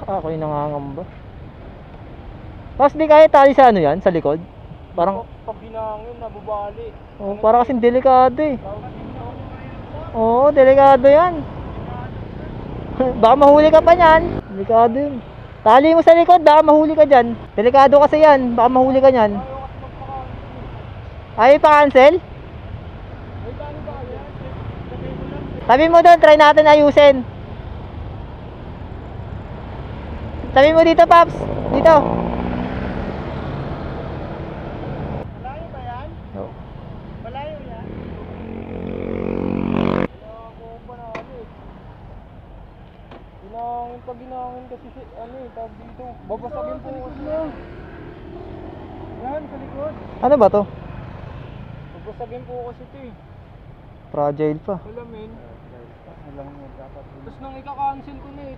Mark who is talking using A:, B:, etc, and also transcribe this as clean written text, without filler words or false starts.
A: Ako yung nangangamba. Tapos di kaya tali sa ano yan, sa likod? Parang,
B: Pag binangin, nabubali.
A: oh, parang kasing delikado eh. Oo, delikado yan. Baka mahuli ka pa niyan. Delikado yun. Tali mo sa likod, baka mahuli ka dyan. Delikado kasi yan, baka mahuli ka niyan. Ayaw pa-cancel? Tabi mo doon, try natin ayusin. Tabi mo dito, Paps. Dito.
B: Malayo ba yan?
A: No.
B: Malayo yan? Nakakumpa na ano eh. Pag ginangin kasi ano eh, tawag dito. Babasagin po mo. Yan, sa likod.
A: Ano ba to?
B: Babasagin po kasi ito eh.
A: Fragile pa.
B: Alamin. Tapos nung ika-cancel ko na eh.